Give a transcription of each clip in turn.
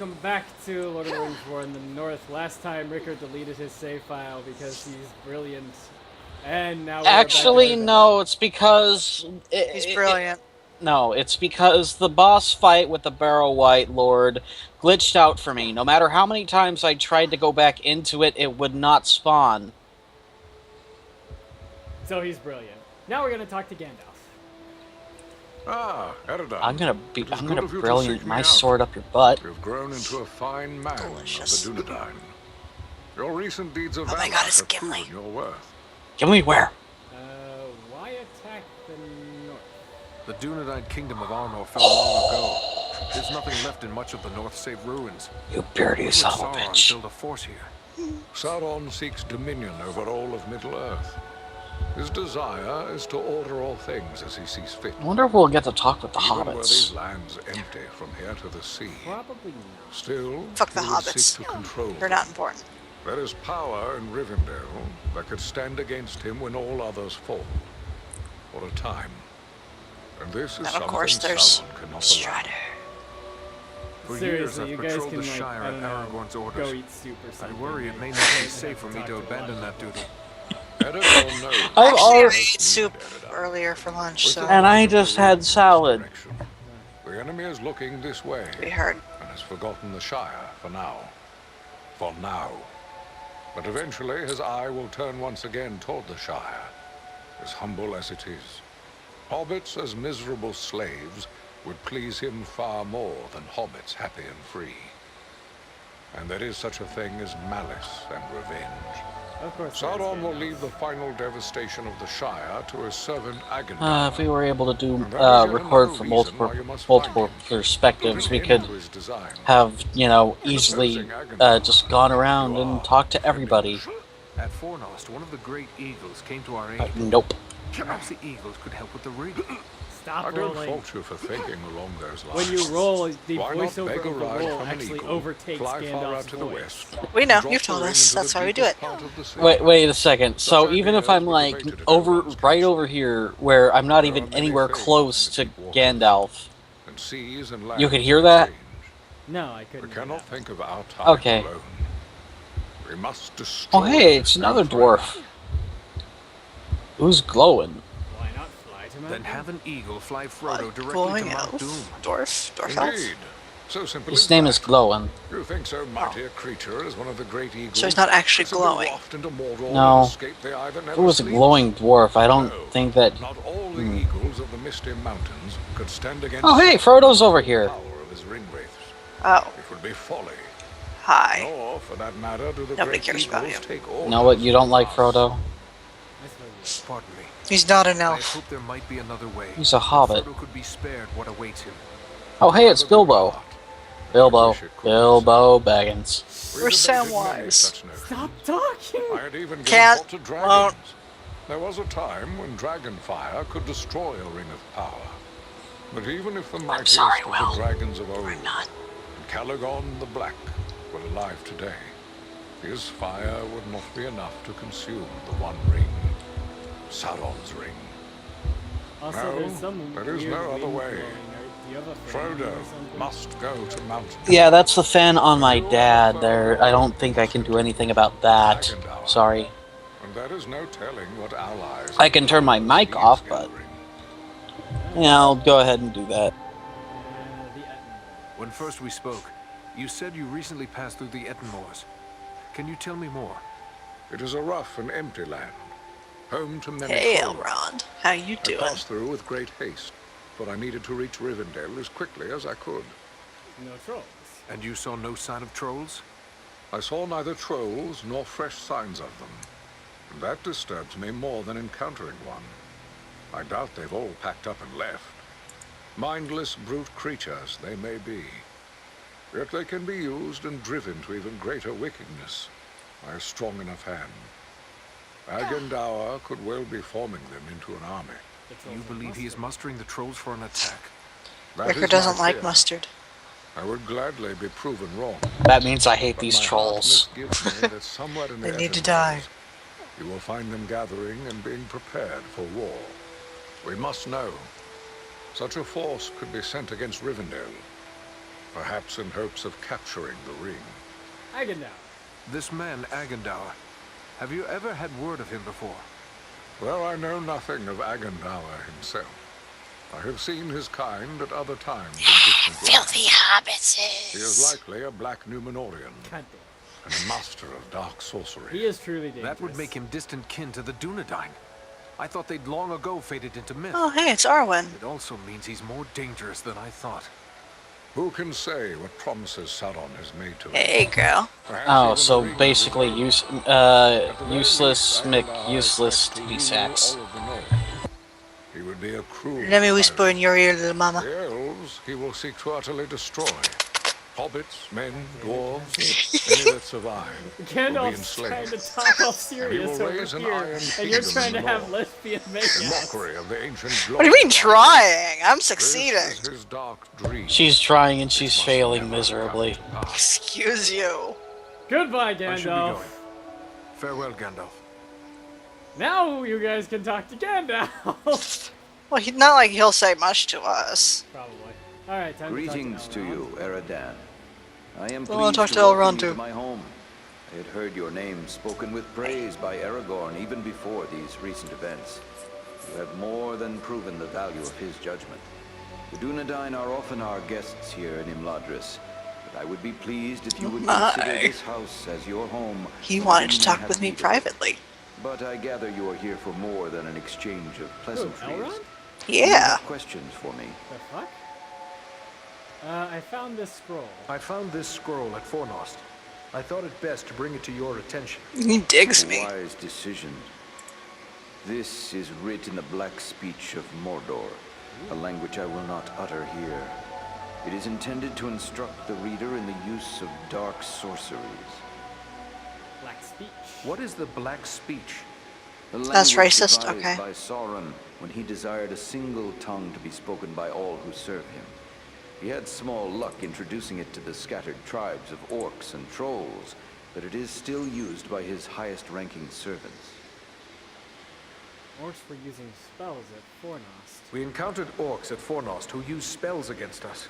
welcome back to Lord of the Rings War in the North. Last time Rickard deleted his save file because he's brilliant. And now we're Actually, back to no, it's because... He's brilliant. No, it's because the boss fight with the Barrow White Lord glitched out for me. No matter how many times I tried to go back into it, it would not spawn. So he's brilliant. Now we're gonna talk to Gandalf. Ah, Eredin. I'm gonna brilliant my sword up your butt. You've grown into a fine man Delicious. of the Dunedain. Your recent deeds of Oh my valor God, it's have proven Gimli. your worth. Give me where? Why attack the North? The Dunedain kingdom of Arnor fell long ago. There's nothing left in much of the north save ruins. You beardy son of a Sauron bitch. built a fort here. Sauron seeks dominion over all of Middle-earth. His desire is to order all things as he sees fit. I wonder if we'll get to talk with the Even were these hobbits. lands empty from here to the sea, Probably not. still Fuck the he would hobbits. seek to control They're them. not important. There is power in Rivendell that could stand against him when all others fall. For a time. And this is And of something course there's Sauron cannot allow. Strider. For Seriously, years you I've guys patrolled can, the like, Shire I at don't know, Aragorn's go orders. eat soup or I something. worry it Like, may not you be guys safe have for to me talk to a abandon lot. that duty. Aragorn knows I've Actually, I already- ate soup earlier for lunch, so And I just had salad. The enemy is looking this way we heard. and has forgotten the Shire for now. For now. But eventually his eye will turn once again toward the Shire, as humble as it is. Hobbits as miserable slaves would please him far more than hobbits happy and free. And there is such a thing as malice and revenge. Of course. there is Sauron will Gandalf. leave the final devastation of the Shire to his servant Agandar. If we were able to do And that is yet record another from reason why you must find multiple him. perspectives, we Put an could end to his design. have, you know, easily just gone around and talked to everybody. At Fornost, one of the great eagles came to our aid. Nope. Perhaps the eagles could help with the rig. Stop I don't rolling. fault you for thinking along those lines. When you roll, the Why not voiceover beg a of the ride roll from an actually eagle, overtakes fly far out Gandalf's to the voice. west, We know, drop you've the told ring us. into That's the why we do deepest it. part of the sea. Wait a second. So Such even if ideas I'm were like debated at over everyone's right council. over here, where I'm not There even are many anywhere things close that to keep walking Gandalf, And seas and you could lands hear that? change. No, I We couldn't. do cannot that. think of our time Okay. alone. We must destroy. Oh hey, this it's another thing dwarf. Who's glowing? Why not fly to Mount Then Doom? have an eagle fly Frodo directly Glowing to Mount elf. Doom. Dwarf elf. Indeed. So simple His as name that. is Glowing. You think so mighty a creature as one of the great eagles? So he's not actually could simply glowing. waft into Mordor No. and escape the eye that If never it was a sleeps? glowing dwarf, I don't No, think that... Not all the eagles of the Misty Mountains could stand against Oh hey, Frodo's over here. the power of his ring wraiths. Oh, It would be folly. hi. Nor, for that matter, do the Nobody great cares about eagles you. take orders You know what? You don't like from us. Frodo? I suppose Pardon me. He's not an I elf. hope there might be another way. He's a hobbit. Frodo could be spared what awaits him. Oh hey, it's Bilbo. I Bilbo. wish it could be Bilbo Baggins. We've We're debated many Samwise. such notions. Stop talking! I had even given Can't, thought to dragons. won't. There was a time when dragon fire could destroy a ring of power. But even if the mightiest sorry, of Will. the dragons of old, I'm not. and Calagon the Black, were alive today, his fire would not be enough to consume the one ring, Sauron's ring. Also, No, there's some there is weird no other wind way. blowing. Do you have a fan Frodo or something? must go to Mount Yeah, that's the fan on my dad there. I don't think I can do anything about that. Sorry. And there is no telling what allies. I can turn my mic he is off, but- gathering. Yeah, I'll go ahead and do that. The Etna. When first we spoke, you said you recently passed through the Etten Moors. Can you tell me more? It is a rough and empty land, home to many Hey, trolls. Elrond. How you I doing? passed through with great haste, for I needed to reach Rivendell as quickly as I could. No trolls. And you saw no sign of trolls? I saw neither trolls nor fresh signs of them, and that disturbs me more than encountering one. I doubt they've all packed up and left. Mindless brute creatures they may be, yet they can be used and driven to even greater wickedness by a strong enough hand. Agandauer could well be forming them into an army. The trolls You are believe he is mustard. mustering the trolls for an attack? That Ricker is doesn't my like fear. mustard. I would gladly be proven wrong. That means I hate But these my heart trolls. misgives me that somewhere in the They need to Etten die. Moors, you will find them gathering and being prepared for war. We must know. Such a force could be sent against Rivendell. perhaps in hopes of capturing the ring. Agendour. This man, Agendour, have you ever had word of him before? Well, I know nothing of Agendour himself. I have seen his kind at other times in distant Filthy lands. He is hobbitses. likely a black Numenorian God and a master of dark sorcery. damn. He is truly dangerous. That would make him distant kin to the Dunedain. I thought they'd long ago faded into myth. Oh, hey, it's Arwen. It also means he's more dangerous than I thought. Who can say what promises Sauron has made to him? Hey, girl. Perhaps Oh, even so the ring basically will return. At the very useless least, Agendour useless expects TV he sacks. knew all of the North. He would be a cruel Let me whisper tyrant. in your ear, little mama. The elves he will seek to utterly destroy. Hobbits, men, dwarves, any that survive will be Gandalf's trying enslaved. to talk all And serious he will over raise an here, iron and you're kingdom trying to in have Lord. lesbian In makeouts. mockery of the ancient What do you mean glory. trying? I'm This succeeding. is his dark dream. She's trying and she's It must failing never miserably. come to pass. Excuse you. Goodbye, I should be Gandalf. going. Farewell, Gandalf. Now you guys can talk to Gandalf. Well, not like he'll say much to us. Probably. All right, time Greetings to to talk you, Eradan. I am Well, I'll pleased talk to to welcome Elrond you too. to my home. I had heard your name spoken with praise by Aragorn even before these recent events. You have more than proven the value of his judgment. The Dunedain are often our guests here in Imladris, but I would be pleased if you would consider this house as your home. He when wanted to anyone talk has with me need of it. privately. But I gather you are here for more than an exchange of pleasantries. Elrond? Do you Yeah. have questions for me? The fuck? I found this scroll. I found this scroll at Fornost. I thought it best to bring it to your attention. He digs A me. wise decision. This is writ in the black speech of Mordor, a language I will not utter here. It is intended to instruct the reader in the use of dark sorceries. Black speech. What is the Black Speech? The That's language racist, devised okay. by Sauron when he desired a single tongue to be spoken by all who serve him. He had small luck introducing it to the scattered tribes of orcs and trolls, but it is still used by his highest-ranking servants. Orcs were using spells at Fornost. We encountered orcs at Fornost who used spells against us.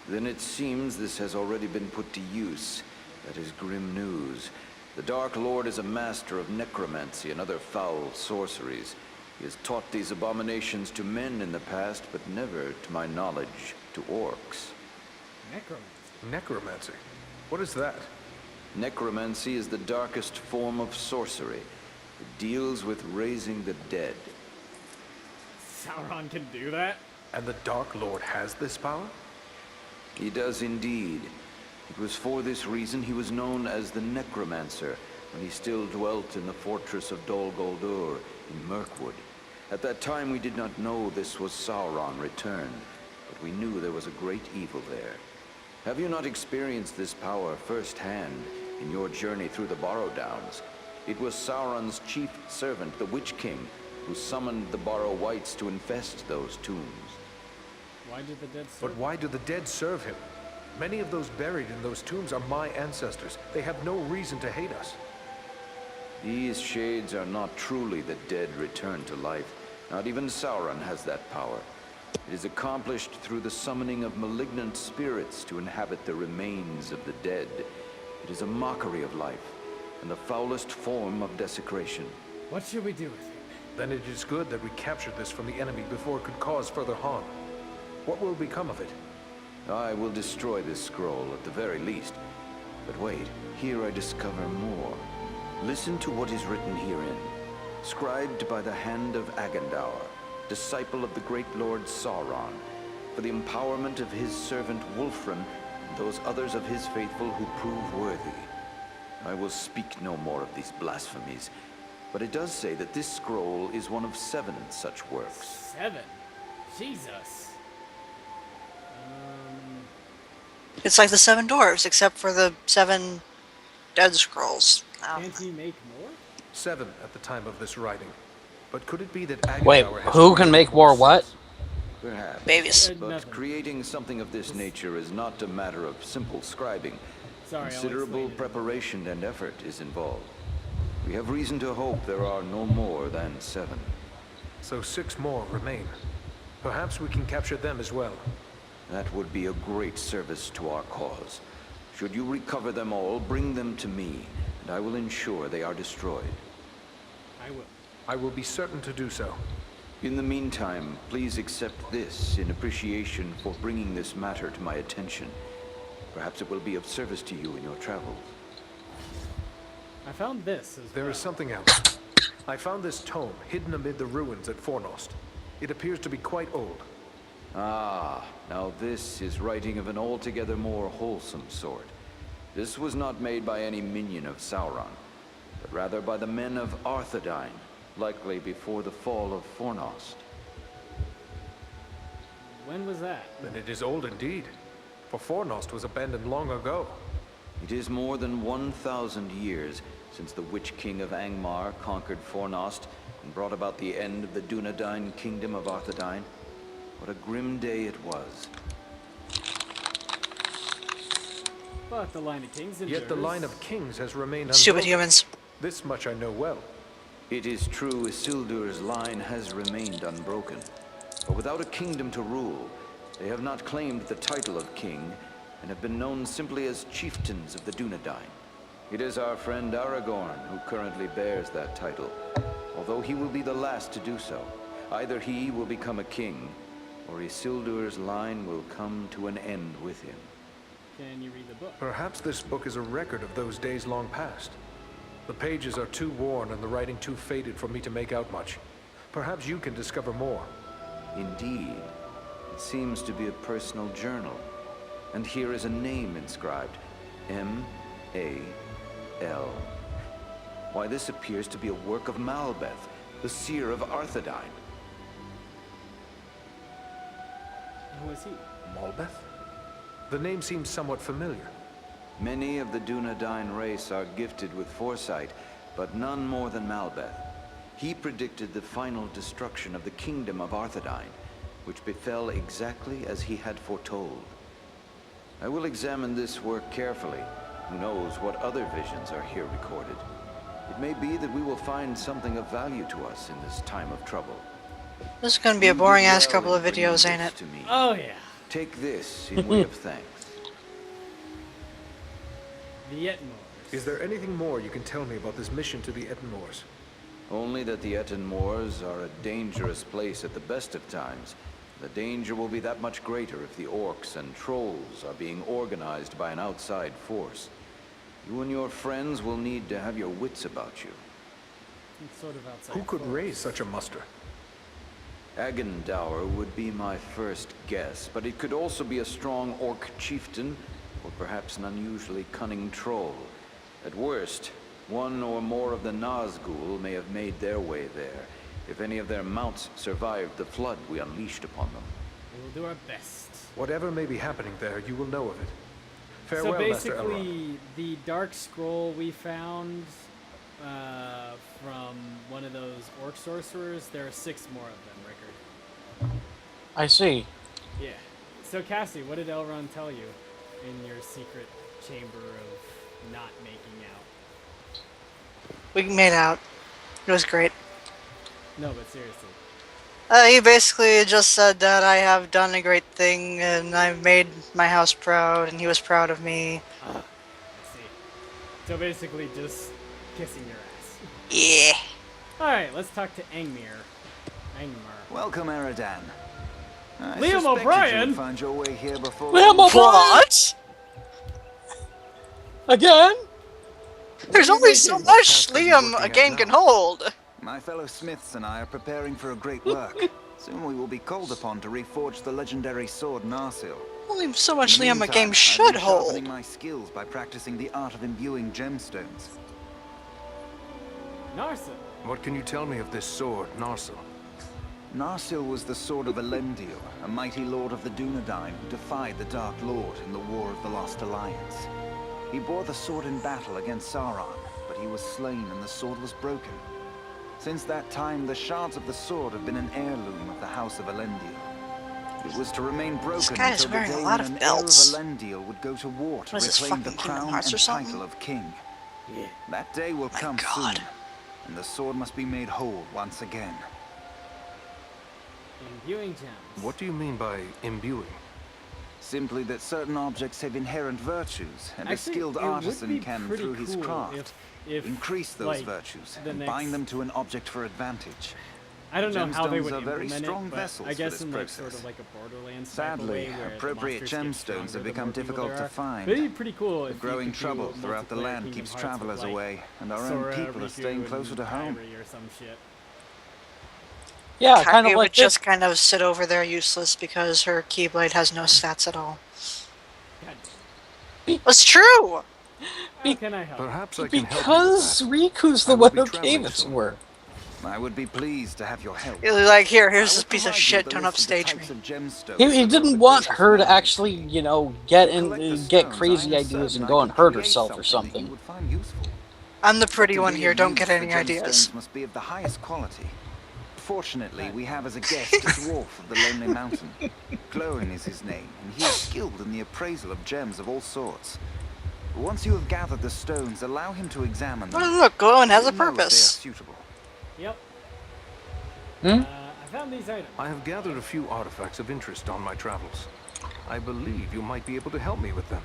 Then it seems this has already been put to use. That is grim news. The Dark Lord is a master of necromancy and other foul sorceries. He has taught these abominations to men in the past, but never, to my knowledge, to orcs. Necromancy. Necromancy? What is that? Necromancy is the darkest form of sorcery. It deals with raising the dead. Sauron can do that? And the Dark Lord has this power? He does indeed. It was for this reason he was known as the Necromancer when he still dwelt in the fortress of Dol Guldur in Mirkwood. At that time we did not know this was Sauron returned, but we knew there was a great evil there. Have you not experienced this power firsthand in your journey through the Borrow Downs? It was Sauron's chief servant, the Witch King, who summoned the Borrow Wights to infest those tombs. Why did the dead But why do the dead serve him? Many of those buried in those tombs are my ancestors. They have no reason to hate us. These shades are not truly the dead returned to life. Not even Sauron has that power. It is accomplished through the summoning of malignant spirits to inhabit the remains of the dead. It is a mockery of life, and the foulest form of desecration. What should we do with it? Then it is good that we captured this from the enemy before it could cause further harm. What will become of it? I will destroy this scroll at the very least. But wait, here I discover more. Listen to what is written herein. Scribed by the hand of Agendour, disciple of the great Lord Sauron, for the empowerment of his servant Wulfrun and those others of his faithful who prove worthy. I will speak no more of these blasphemies, but it does say that this scroll is one of 7 such works. 7? Jesus. It's like the 7 dwarves, except for the 7 dead scrolls. Can't he make more? 7 at the time of this writing. But could it be that Agendour Wait, has who can created make more what? Perhaps. Babies. But Nothing. creating something of this nature is not a matter of simple scribing. Sorry, I'll Considerable explain it. preparation and effort is involved. We have reason to hope there are no more than 7. So 6 more remain. Perhaps we can capture them as well. That would be a great service to our cause. Should you recover them all, bring them to me, and I will ensure they are destroyed. I will. I will be certain to do so. In the meantime, please accept this in appreciation for bringing this matter to my attention. Perhaps it will be of service to you in your travels. I found this as There well. is something else. I found this tome hidden amid the ruins at Fornost. It appears to be quite old. Ah, now this is writing of an altogether more wholesome sort. This was not made by any minion of Sauron, but rather by the men of Arthedain, likely before the fall of Fornost. When was that? Then it is old indeed, for Fornost was abandoned long ago. It is more than 1,000 years since the Witch King of Angmar conquered Fornost and brought about the end of the Dunedain kingdom of Arthedain. What a grim day it was. But the line of kings endures. Yet the line of kings has remained Stupid unbroken. humans. This much I know well. It is true Isildur's line has remained unbroken. But without a kingdom to rule, they have not claimed the title of king and have been known simply as chieftains of the Dunedain. It is our friend Aragorn who currently bears that title, although he will be the last to do so. Either he will become a king, or Isildur's line will come to an end with him. Can you read the book? Perhaps this book is a record of those days long past. The pages are too worn and the writing too faded for me to make out much. Perhaps you can discover more. Indeed, it seems to be a personal journal. And here is a name inscribed, M.A.L. Why, this appears to be a work of Malbeth, the seer of Arthedain. Who is he? Malbeth? The name seems somewhat familiar. Many of the Dunedain race are gifted with foresight, but none more than Malbeth. He predicted the final destruction of the kingdom of Arthedain, which befell exactly as he had foretold. I will examine this work carefully. Who knows what other visions are here recorded? It may be that we will find something of value to us in this time of trouble. This is gonna be a boring ass couple of videos, ain't it? To me. Oh yeah. Take this in way of thanks. The Ettenmoors. Is there anything more you can tell me about this mission to the Ettenmoors? Only that the Ettenmoors are a dangerous place at the best of times. The danger will be that much greater if the orcs and trolls are being organized by an outside force. You and your friends will need to have your wits about you. It's sort of outside. Who could force. raise such a muster? Agendour would be my first guess, but it could also be a strong orc chieftain, or perhaps an unusually cunning troll. At worst, one or more of the Nazgul may have made their way there, if any of their mounts survived the flood we unleashed upon them. We will do our best. Whatever may be happening there, you will know of it. So Farewell, Master Elrond. basically, the dark scroll we found from one of those orc sorcerers, there are 6 more of them, Rickard. I see. Yeah. So Cassie, what did Elrond tell you in your secret chamber of not making out? We made out. It was great. No, but seriously. He basically just said that I have done a great thing and I've made my house proud and he was proud of me. I see. So basically just kissing your ass. Yeah. Alright, let's talk to Angmar. Welcome, Aradan. I Liam suspected O'Brien? you would find your way here before. Liam O'Brien? What? Again? There's only so much Liam a game can hold. My fellow smiths and I are preparing for a great work. Soon we will be called upon to reforge the legendary sword Narsil. Only so much In the Liam a meantime, game I've should been hold. sharpening my skills by practicing the art of imbuing gemstones. Narsa. What can you tell me of this sword, Narsil? Narsil was the sword of Elendil, a mighty lord of the Dunedain who defied the Dark Lord in the War of the Lost Alliance. He bore the sword in battle against Sauron, but he was slain and the sword was broken. Since that time, the shards of the sword have been an heirloom of the House of Elendil. It was to remain broken guy is until the wearing a day lot when of an belts. heir of Elendil would go to war to What is this, reclaim the fucking Kingdom crown Hearts and or something? title of king. Yeah. That day will come God. soon, and the sword must be made whole once again. Imbuing gems. What do you mean by imbuing? Simply that certain objects have inherent virtues, and a Actually, skilled it would artisan be can, pretty through his cool craft, if increase those like, virtues the and next- bind them to an object for advantage. I don't know how they Gemstones would are very implement strong it, but vessels I for guess this in like sort process. of like a Borderlands type of Sadly, way where appropriate the monsters get gemstones stronger have the become more people difficult there to are. find. But it'd be pretty cool The if growing you could trouble do throughout the multiplayer land Kingdom keeps Hearts travelers with, like, away, and our Sora, own people are Riku, staying closer and to home. Kairi or some shit. Yeah, kind Kairi of would like this. just kind of sit over there useless because her Keyblade has no stats at all. God, It's true! how can I help? Perhaps I can help you Because with Riku's I the will one be who traveling gave it to soon. her. I would be pleased to have your help. You're like, here's I this will piece of provide you shit, with a don't list of the upstage me. types of gemstones He that are of didn't the want greatest her to value. actually, you know, get To collect the in, get stones, crazy I am ideas certain and I go could and hurt create herself or something that you something. would find useful. I'm the But pretty to one be here, of don't use, get the any ideas. gemstones must be of the highest quality. Fortunately, we have as a guest a dwarf of the Lonely Mountain. Glowin is his name, and he is skilled in the appraisal of gems of all sorts. Once you have gathered the stones, allow him to examine them. Oh, look, Glowin has a You'll know if they are purpose. suitable. Yep. Hmm? I found these items. I have gathered a few artifacts of interest on my travels. I believe you might be able to help me with them.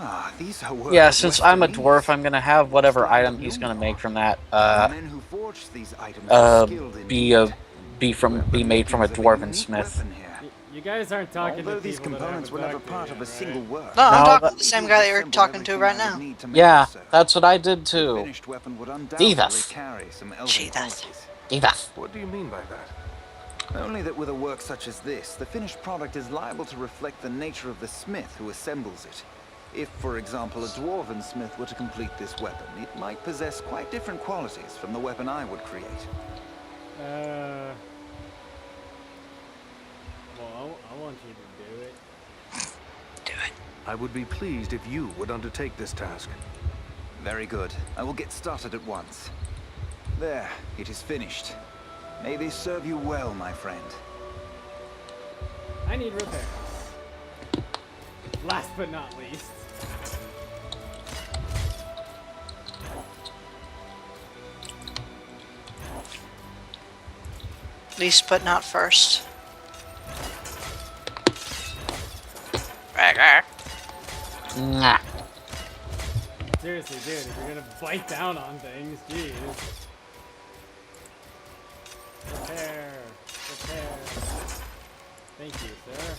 Ah, these are works Yeah, of since I'm a Western dwarf, ease. I'm gonna have whatever What's the item land he's of gonna Noongar? make from that, The men who forged these items are skilled in be it. be made from a Weapon dwarven making's a smith. unique weapon here. You guys aren't talking Although to these people that components have were never abducted part of you, a single right? work. No, I'm No, talking that- to the same guy that you're talking to right now. Yeah, that's what I did too. Finished weapon would undoubtedly Divas. carry some elven Jesus. qualities. Divas. What do you mean by that? Only that with a work such as this, the finished product is liable to reflect the nature of the smith who assembles it. If, for example, a dwarven smith were to complete this weapon, it might possess quite different qualities from the weapon I would create. Well, I want you to do it. Do it. I would be pleased if you would undertake this task. Very good. I will get started at once. There, it is finished. May this serve you well, my friend. I need repairs. Last but not least. Least but not first. Nah. Seriously, dude, if you're gonna bite down on things, jeez. Repair. Repair. Thank you, sir.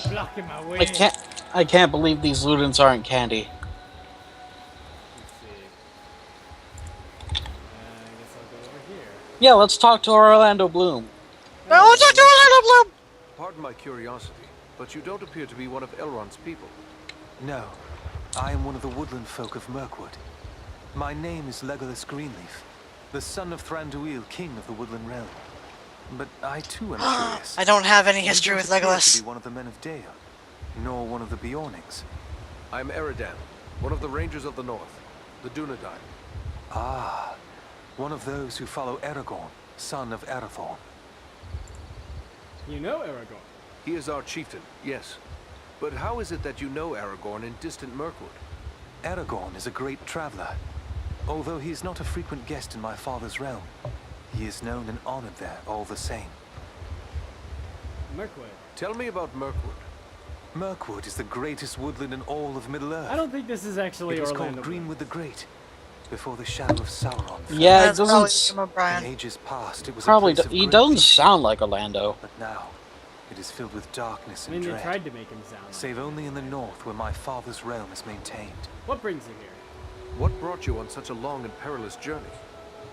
Blocking my way. I can't believe these Ludens aren't candy. Let's see. I guess I'll go over here. Yeah, let's talk to Orlando Bloom. No, talk to Orlando Bloom! Pardon my curiosity, but you don't appear to be one of Elrond's people. No, I am one of the woodland folk of Mirkwood. My name is Legolas Greenleaf, the son of Thranduil, king of the woodland realm. But I too am curious. I don't have any You history don't with appear Legolas. to be one of the men of Dale, nor one of the Bjornings. I am Eridan, one of the Rangers of the North, the Dunedain. Ah, one of those who follow Aragorn, son of Arathorn. You know Aragorn. He is our chieftain, yes. But how is it that you know Aragorn in distant Mirkwood? Aragorn is a great traveler. Although he is not a frequent guest in my father's realm, he is known and honored there all the same. Mirkwood. Tell me about Mirkwood. Mirkwood is the greatest woodland in all of Middle-earth. I don't think this is actually It was Orlando called Bloom. Greenwood the Great, before the shadow of Sauron fell. Yeah, it That's probably doesn't. Jim O'Brien. In ages past, it was Probably a place of he great doesn't peace. sound like Orlando. But now, it is filled with darkness I and mean, they dread, tried to make him sound like save only in the north where my father's realm is maintained. What brings you here? What brought you on such a long and perilous journey?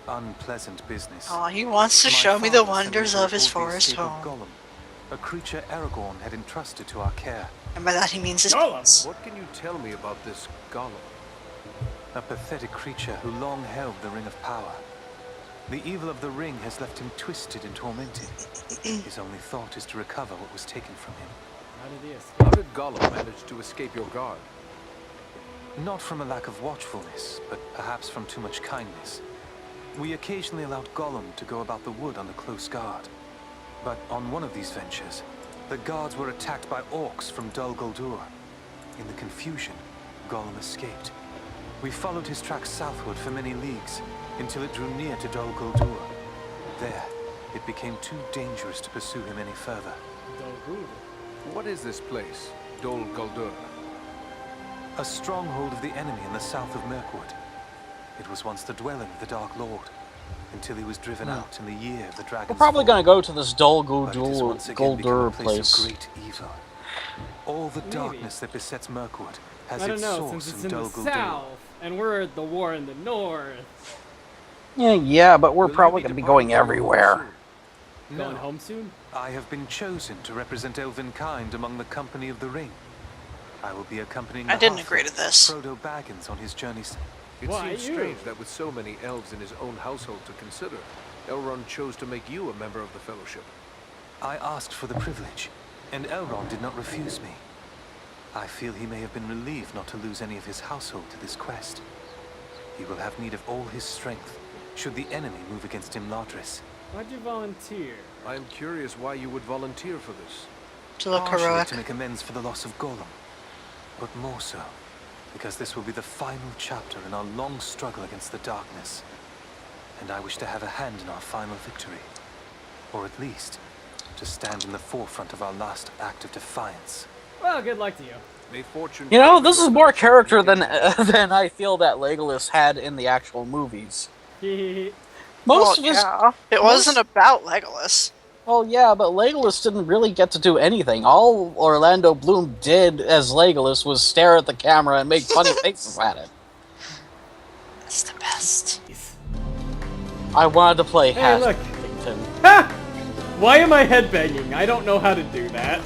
Unpleasant business. Oh, he wants to My show me the father sent wonders to of his report the forest escape of home. Gollum, a creature Aragorn had entrusted to our care. And by that he means his Gollum. penis. What can you tell me about this Gollum? A pathetic creature who long held the Ring of Power. The evil of the ring has left him twisted and tormented. His only thought is to recover what was taken from him. How did he escape? How did Gollum manage to escape your guard? Not from a lack of watchfulness, but perhaps from too much kindness. We occasionally allowed Gollum to go about the wood under close guard. But on one of these ventures, the guards were attacked by orcs from Dol Guldur. In the confusion, Gollum escaped. We followed his tracks southward for many leagues, until it drew near to Dol Guldur. There, it became too dangerous to pursue him any further. Dol Guldur. What is this place, Dol Guldur? A stronghold of the enemy in the south of Mirkwood. It was once the dwelling of the Dark Lord, until he was driven out in the year of the dragon's We're probably fall. going to go to this Dol But it is once again become Guldur a place of place. great evil. All the Maybe. darkness that besets Mirkwood has I don't its know, source since it's in in Dol the Guldur. south, and we're at the war in the north. Yeah, but we're Will you probably be going to be departing going from London everywhere. soon? Going No. home soon? I have been chosen to represent elven kind among the Company of the Ring. I will be accompanying I the didn't half-elf, agree to this. Frodo Baggins on his journeys. It Why seems you? strange that with so many elves in his own household to consider, Elrond chose to make you a member of the Fellowship. I asked for the privilege, and Elrond did not refuse me. I feel he may have been relieved not to lose any of his household to this quest. He will have need of all his strength, should the enemy move against Imladris. Why'd you volunteer? I am curious why you would volunteer for this. To look Partially heroic. to make amends for the loss of Gollum, but more so because this will be the final chapter in our long struggle against the darkness, and I wish to have a hand in our final victory, or at least to stand in the forefront of our last act of defiance. Well, good luck to you. May fortune... You know, this is more character than than I feel that Legolas had in the actual movies. Most Well, of his, yeah. It wasn't about Legolas. well, yeah, but Legolas didn't really get to do anything. All Orlando Bloom did as Legolas was stare at the camera and make funny faces at it. That's the best. I wanted to play Hey, look. Haskington. Ha! Why am I headbanging? I don't know how to do that.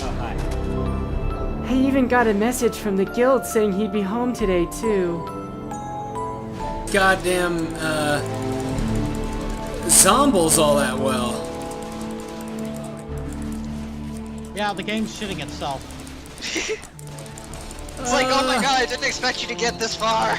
Oh, hi. I even got a message from the guild saying he'd be home today, too. Goddamn, Zombles all that well. Yeah, the game's shitting itself. It's like, oh my god, I didn't expect you to get this far.